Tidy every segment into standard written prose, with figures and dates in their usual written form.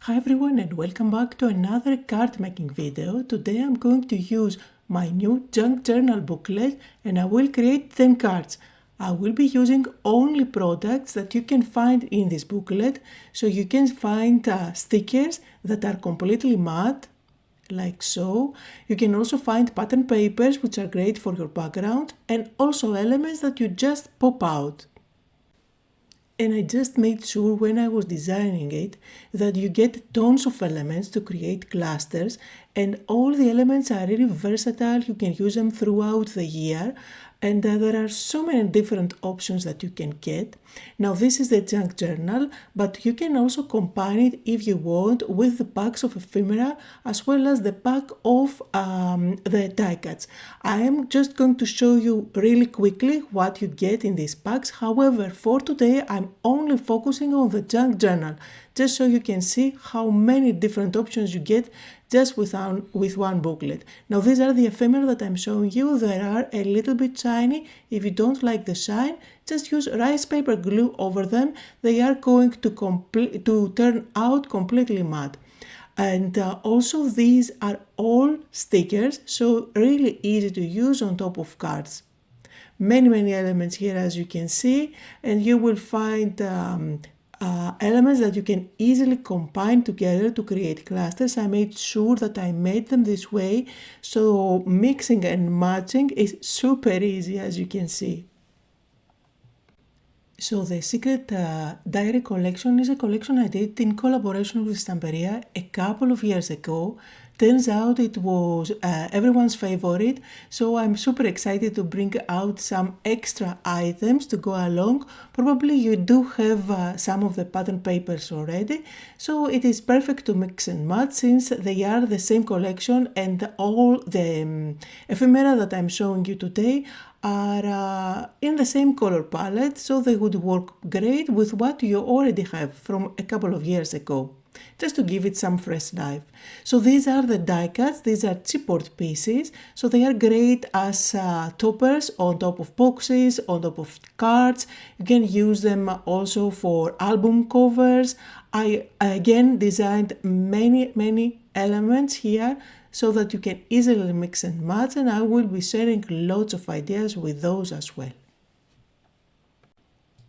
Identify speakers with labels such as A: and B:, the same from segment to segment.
A: Hi everyone and welcome back to another card making video. Today I'm going to use my new junk journal booklet and I will create 10 cards. I will be using only products that you can find in this booklet. So you can find stickers that are completely matte, like so. You can also find pattern papers which are great for your background and also elements that you just pop out. And I just made sure when I was designing it that you get tons of elements to create clusters, and all the elements are really versatile. You can use them throughout the year, and there are so many different options that you can get. Now this is the junk journal, but you can also combine it if you want with the packs of ephemera as well as the pack of the die cuts. I am just going to show you really quickly what you get in these packs. However, for today I'm only focusing on the junk journal, just so you can see how many different options you get just with one booklet. Now these are the ephemera that I'm showing you. They are a little bit shiny. If you don't like the shine, just use rice paper glue over them. They are going to turn out completely matte. And also these are all stickers, so really easy to use on top of cards. Many elements here, as you can see, and you will find elements that you can easily combine together to create clusters. I made sure that I made them this way, so mixing and matching is super easy, as you can see. So the Secret Diary collection is a collection I did in collaboration with Stamperia a couple of years ago. Turns out it was everyone's favorite, so I'm super excited to bring out some extra items to go along. Probably you do have some of the pattern papers already, so it is perfect to mix and match since they are the same collection, and all the ephemera that I'm showing you today are in the same color palette, so they would work great with what you already have from a couple of years ago, just to give it some fresh life. So these are the die cuts. These are chipboard pieces, so they are great as toppers on top of boxes, on top of cards. You can use them also for album covers. I again designed many elements here so that you can easily mix and match, and I will be sharing lots of ideas with those as well.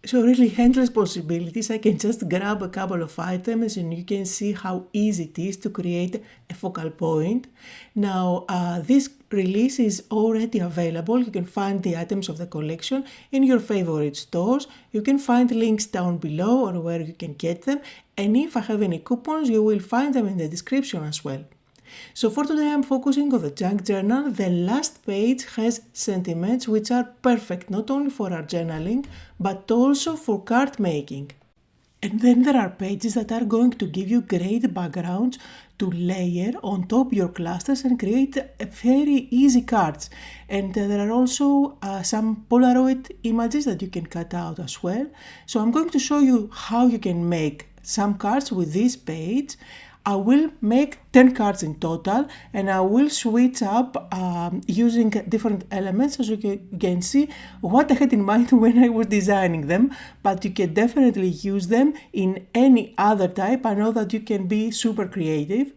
A: So really endless possibilities. I can just grab a couple of items and you can see how easy it is to create a focal point. Now this release is already available. You can find the items of the collection in your favorite stores. You can find links down below or where you can get them. And if I have any coupons, you will find them in the description as well. So for today I'm focusing on the junk journal. The last page has sentiments which are perfect not only for our journaling but also for card making. And then there are pages that are going to give you great backgrounds to layer on top your clusters and create very easy cards. And there are also some Polaroid images that you can cut out as well. So I'm going to show you how you can make some cards with this page. I will make 10 cards in total and I will switch up using different elements, as you can see what I had in mind when I was designing them, but you can definitely use them in any other type. I know that you can be super creative.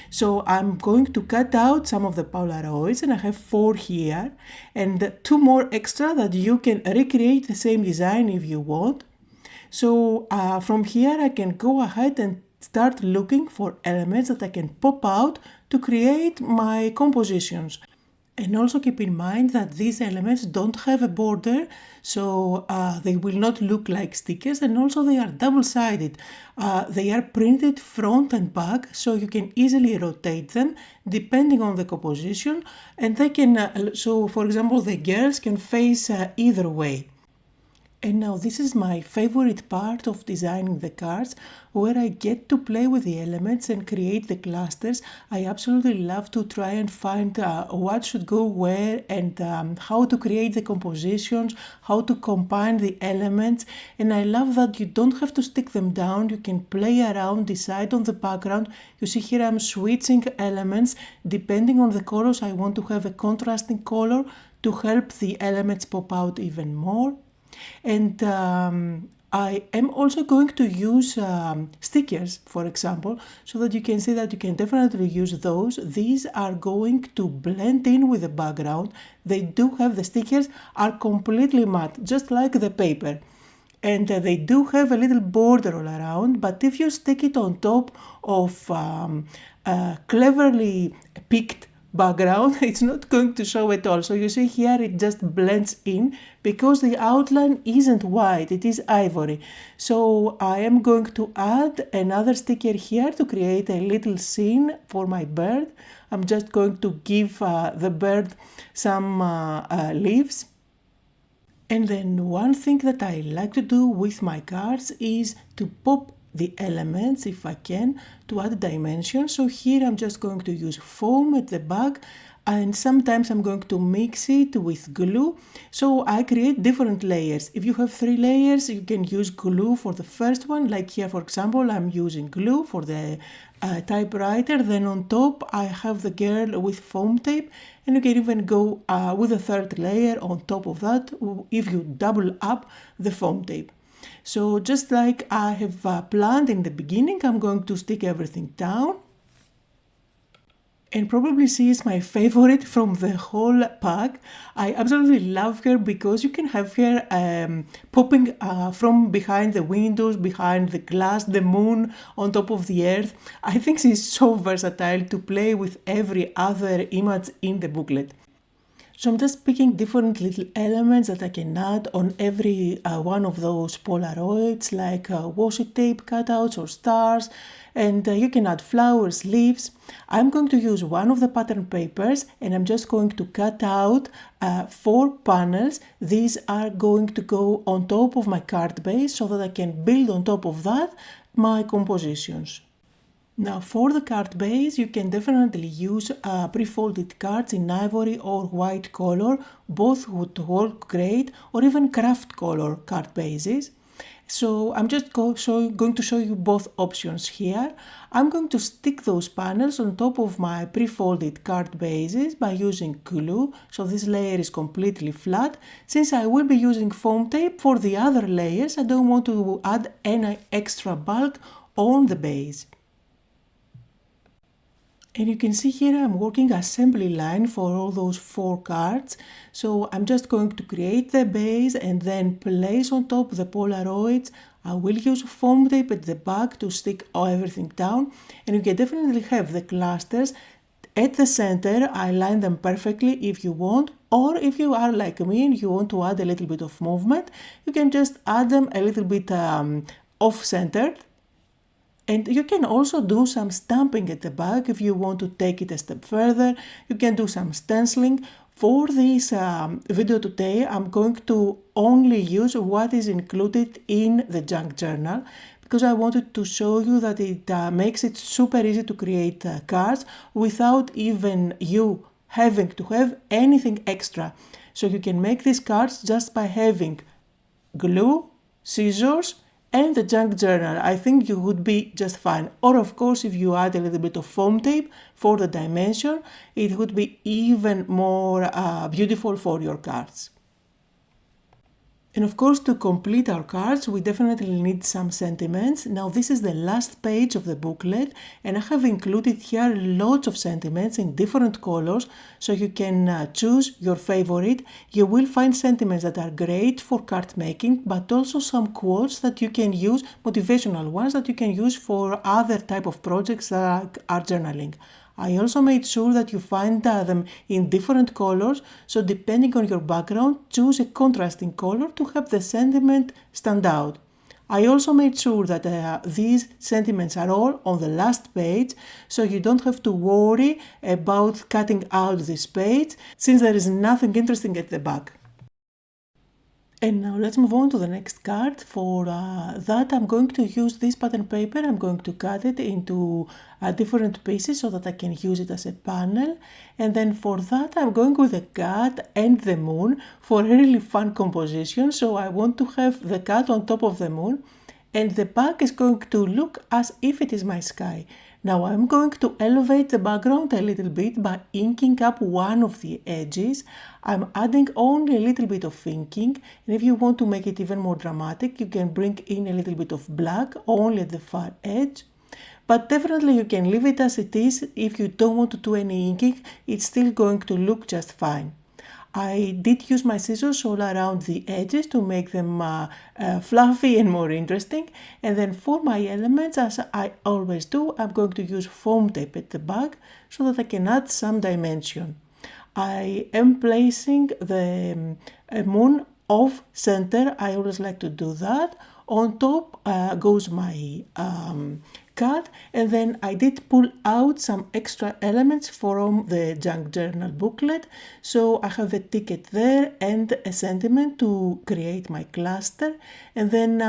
A: So I'm going to cut out some of the Polaroids and I have 4 here and 2 more extra that you can recreate the same design if you want. So from here I can go ahead and start looking for elements that I can pop out to create my compositions. And also keep in mind that these elements don't have a border, so they will not look like stickers, and also they are double-sided. They are printed front and back, so you can easily rotate them depending on the composition, and they can, so for example the girls can face either way. And now this is my favorite part of designing the cards, where I get to play with the elements and create the clusters. I absolutely love to try and find what should go where and how to create the compositions, how to combine the elements. And I love that you don't have to stick them down. You can play around, decide on the background. You see here I'm switching elements depending on the colors. I want to have a contrasting color to help the elements pop out even more. And I am also going to use stickers, for example, so that you can see that you can definitely use those. These are going to blend in with the background. They do have, the stickers are completely matte, just like the paper. And they do have a little border all around, but if you stick it on top of cleverly picked background, it's not going to show at all. So you see here it just blends in because the outline isn't white, it is ivory. So I am going to add another sticker here to create a little scene for my bird. I'm just going to give the bird some leaves. And then one thing that I like to do with my cards is to pop the elements, if I can, to add dimension. So here I'm just going to use foam at the back, and sometimes I'm going to mix it with glue. So I create different layers. If you have 3 layers, you can use glue for the first one. Like here, for example, I'm using glue for the typewriter. Then on top, I have the girl with foam tape. And you can even go with a 3rd layer on top of that if you double up the foam tape. So just like I have planned in the beginning, I'm going to stick everything down. And probably she is my favorite from the whole pack. I absolutely love her because you can have her popping from behind the windows, behind the glass, the moon, on top of the earth. I think she's so versatile to play with every other image in the booklet. So I'm just picking different little elements that I can add on every one of those Polaroids, like washi tape cutouts or stars, and you can add flowers, leaves. I'm going to use one of the pattern papers and I'm just going to cut out 4 panels. These are going to go on top of my card base so that I can build on top of that my compositions. Now for the card base, you can definitely use pre-folded cards in ivory or white color. Both would work great, or even craft color card bases. So I'm just going to show you both options here. I'm going to stick those panels on top of my pre-folded card bases by using glue, so this layer is completely flat. Since I will be using foam tape for the other layers, I don't want to add any extra bulk on the base. And you can see here I'm working assembly line for all those 4 cards. So I'm just going to create the base and then place on top the Polaroids. I will use foam tape at the back to stick everything down. And you can definitely have the clusters at the center. I line them perfectly if you want. Or if you are like me and you want to add a little bit of movement, you can just add them a little bit off-centered. And you can also do some stamping at the back if you want to take it a step further. You can do some stenciling. For this video today, I'm going to only use what is included in the junk journal because I wanted to show you that it makes it super easy to create cards without even you having to have anything extra. So you can make these cards just by having glue, scissors, and the junk journal. I think you would be just fine. Or of course, if you add a little bit of foam tape for the dimension, it would be even more beautiful for your cards. And of course, to complete our cards, we definitely need some sentiments. Now this is the last page of the booklet and I have included here lots of sentiments in different colors so you can choose your favorite. You will find sentiments that are great for card making, but also some quotes that you can use, motivational ones that you can use for other type of projects like art journaling. I also made sure that you find them in different colors, so depending on your background, choose a contrasting color to help the sentiment stand out. I also made sure that these sentiments are all on the last page, so you don't have to worry about cutting out this page, since there is nothing interesting at the back. And now let's move on to the next card. For that I'm going to use this pattern paper. I'm going to cut it into different pieces so that I can use it as a panel. And then for that I'm going with the cat and the moon for a really fun composition. So I want to have the cat on top of the moon. and the back is going to look as if it is my sky. Now I'm going to elevate the background a little bit by inking up one of the edges. I'm adding only a little bit of inking, and if you want to make it even more dramatic, you can bring in a little bit of black only at the far edge. But definitely you can leave it as it is. If you don't want to do any inking, it's still going to look just fine. I did use my scissors all around the edges to make them fluffy and more interesting. And then for my elements, as I always do, I'm going to use foam tape at the back so that I can add some dimension. I am placing the moon off center. I always like to do that. On top goes my card, and then I did pull out some extra elements from the junk journal booklet. So I have the ticket there and a sentiment to create my cluster, and then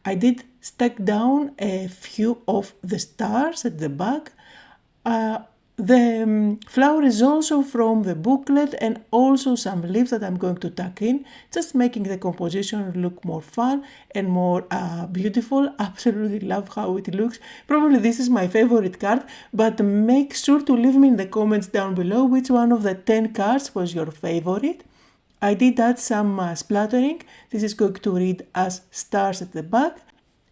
A: I did stack down a few of the stars at the back. The flower is also from the booklet, and also some leaves that I'm going to tuck in, just making the composition look more fun and more beautiful. Absolutely love how it looks. Probably this is my favorite card, but make sure to leave me in the comments down below which one of the 10 cards was your favorite. I did add some splattering. This is going to read as stars at the back.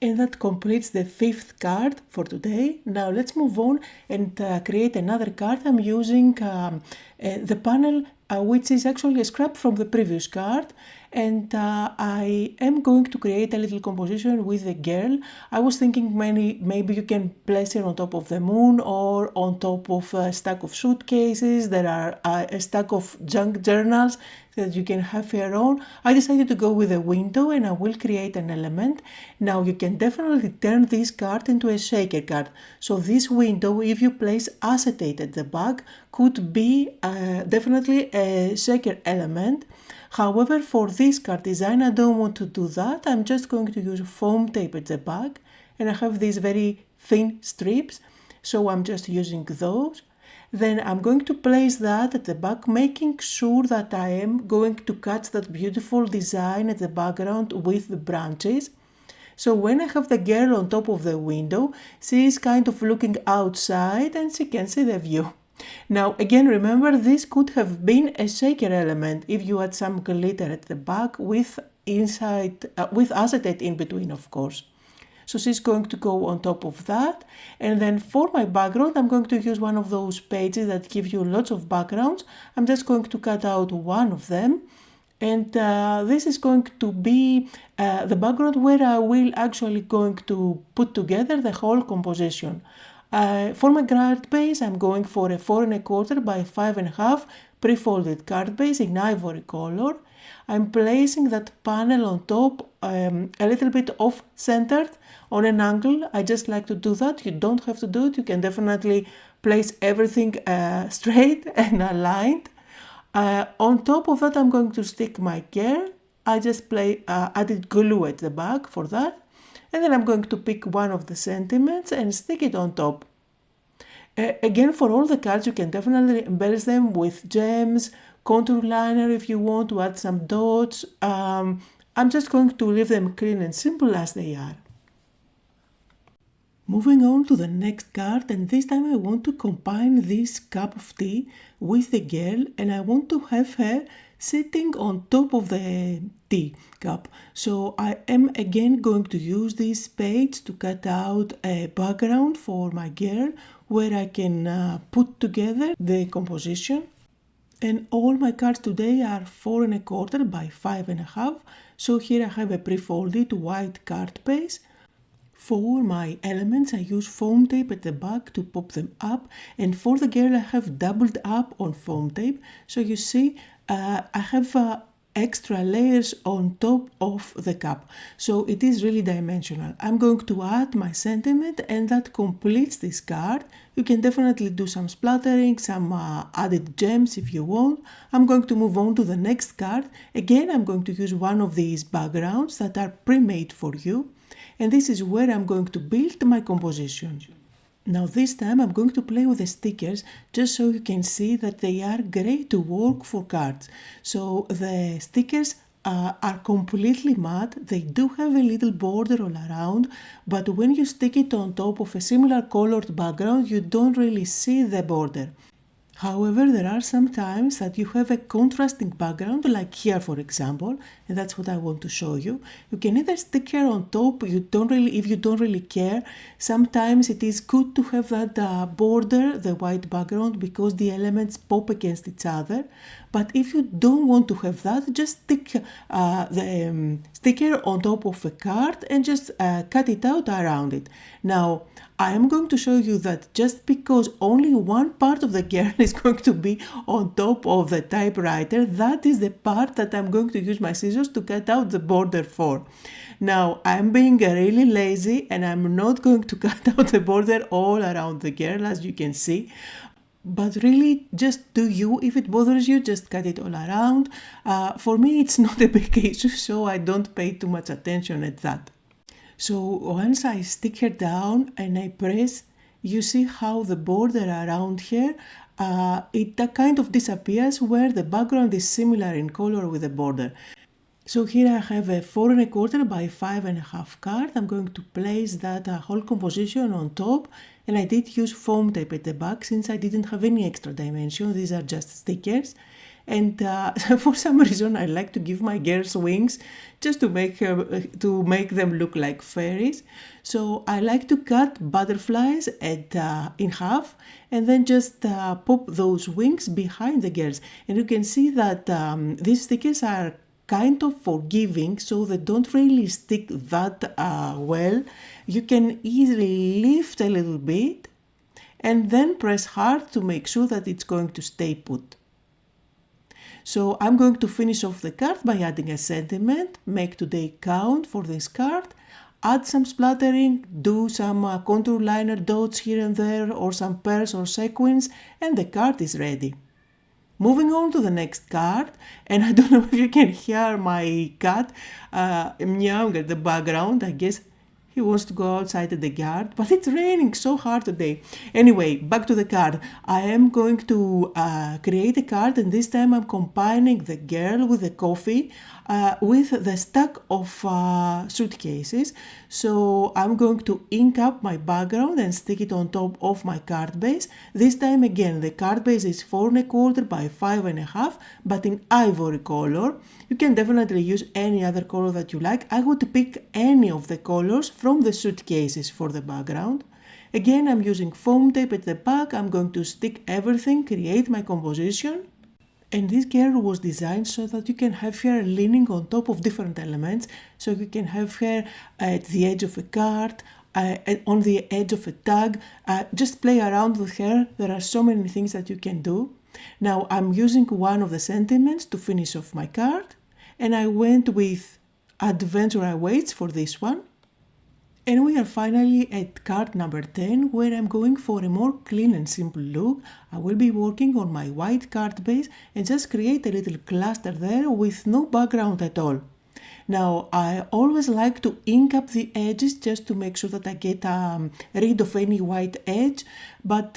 A: And that completes the 5th card for today. Now let's move on and create another card. I'm using the panel which is actually a scrap from the previous card, and I am going to create a little composition with the girl. I was thinking maybe you can place her on top of the moon or on top of a stack of suitcases. There are a stack of junk journals that you can have here on. I decided to go with a window, and I will create an element. Now you can definitely turn this card into a shaker card. So this window, if you place acetate at the back, could be definitely a shaker element. However, for this card design, I don't want to do that. I'm just going to use foam tape at the back, and I have these very thin strips, so I'm just using those. Then I'm going to place that at the back, making sure that I am going to catch that beautiful design at the background with the branches. So when I have the girl on top of the window, she is kind of looking outside and she can see the view. Now again, remember, this could have been a shaker element if you had some glitter at the back with acetate in between, of course. So she's going to go on top of that. And then for my background, I'm going to use one of those pages that give you lots of backgrounds. I'm just going to cut out one of them. And this is going to be the background where I will actually going to put together the whole composition. For my card base, I'm going for a 4 1/4 by 5 1/2 pre-folded card base in ivory color. I'm placing that panel on top a little bit off-centered on an angle. I just like to do that. You don't have to do it. You can definitely place everything straight and aligned. On top of that, I'm going to stick my girl. I just added glue at the back for that. And then I'm going to pick one of the sentiments and stick it on top. Again, for all the cards, you can definitely embellish them with gems, contour liner if you want to add some dots. I'm just going to leave them clean and simple as they are. Moving on to the next card, and this time I want to combine this cup of tea with the girl, and I want to have her sitting on top of the tea cup. So I am again going to use this page to cut out a background for my girl where I can put together the composition. And all my cards today are 4 1/4 by 5 1/2. So here I have a pre-folded white card base. For my elements, I use foam tape at the back to pop them up, and for the girl, I have doubled up on foam tape. So you see, I have extra layers on top of the cup. So it is really dimensional. I'm going to add my sentiment, and that completes this card. You can definitely do some splattering, some added gems if you want. I'm going to move on to the next card. Again, I'm going to use one of these backgrounds that are pre-made for you. And this is where I'm going to build my composition. Now this time I'm going to play with the stickers just so you can see that they are great to work for cards. So the stickers are completely matte. They do have a little border all around, but when you stick it on top of a similar colored background, you don't really see the border. However, there are some times that you have a contrasting background, like here for example, and that's what I want to show you. You can either stick here on top, if you don't really care. Sometimes it is good to have that border, the white background, because the elements pop against each other. But if you don't want to have that, just stick the sticker on top of a card and just cut it out around it. Now, I am going to show you that just because only one part of the girl is going to be on top of the typewriter, that is the part that I'm going to use my scissors to cut out the border for. Now, I'm being really lazy and I'm not going to cut out the border all around the girl, as you can see. But really, just do you. If it bothers you, just cut it all around. For me, it's not a big issue, so I don't pay too much attention at that. So once I stick her down and I press, you see how the border around here, it kind of disappears where the background is similar in color with the border. So here I have a 4 1/4 by 5 1/2 card. I'm going to place that whole composition on top, and I did use foam tape at the back since I didn't have any extra dimension. These are just stickers. And for some reason I like to give my girls wings just to make them look like fairies. So I like to cut butterflies in half and then just pop those wings behind the girls. And you can see that these stickers are kind of forgiving, so they don't really stick that well. You can easily lift a little bit and then press hard to make sure that it's going to stay put. So I'm going to finish off the card by adding a sentiment, make today count for this card, add some splattering, do some contour liner dots here and there or some pearls or sequins, and the card is ready. Moving on to the next card, and I don't know if you can hear my cat meowing at the background. I guess he wants to go outside at the yard, but it's raining so hard today. Anyway, back to the card. I am going to create a card, and this time I'm combining the girl with the coffee with the stack of suitcases. So I'm going to ink up my background and stick it on top of my card base. This time again, the card base is 4 1/4 by 5 1/2, but in ivory color. You can definitely use any other color that you like. I would pick any of the colors from the suitcases for the background. Again, I'm using foam tape at the back. I'm going to stick everything, create my composition. And this girl was designed so that you can have her leaning on top of different elements. So you can have her at the edge of a card, on the edge of a tag. Just play around with her. There are so many things that you can do. Now I'm using one of the sentiments to finish off my card. And I went with Adventure Awaits for this one. And we are finally at card number 10, where I'm going for a more clean and simple look. I will be working on my white card base and just create a little cluster there with no background at all. Now, I always like to ink up the edges just to make sure that I get rid of any white edge, but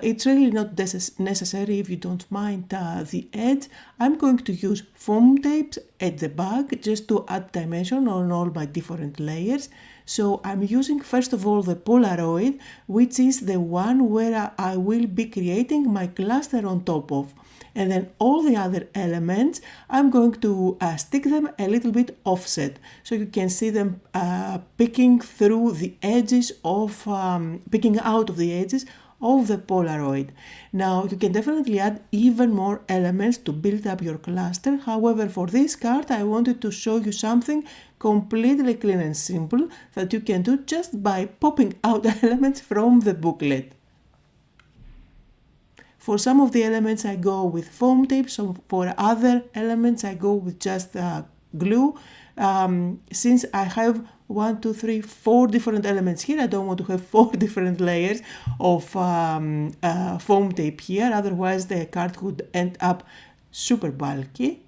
A: it's really not necessary if you don't mind the edge. I'm going to use foam tapes at the back just to add dimension on all my different layers. So I'm using first of all the Polaroid, which is the one where I will be creating my cluster on top of. And then all the other elements, I'm going to stick them a little bit offset. So you can see them picking through the edges of, picking out of the edges of the Polaroid. Now you can definitely add even more elements to build up your cluster. However, for this card, I wanted to show you something completely clean and simple that you can do just by popping out elements from the booklet. For some of the elements I go with foam tape, so for other elements I go with just glue. Since I have 4 different elements here, I don't want to have 4 different layers of foam tape here, otherwise the card would end up super bulky.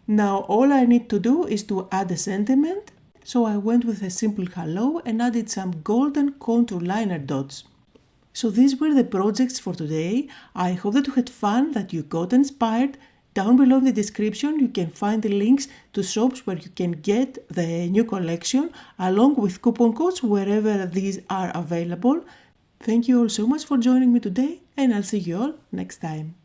A: Now all I need to do is to add a sentiment, so I went with a simple hello and added some golden contour liner dots. So these were the projects for today. I hope that you had fun, that you got inspired. Down below in the description you can find the links to shops where you can get the new collection along with coupon codes wherever these are available. Thank you all so much for joining me today, and I'll see you all next time.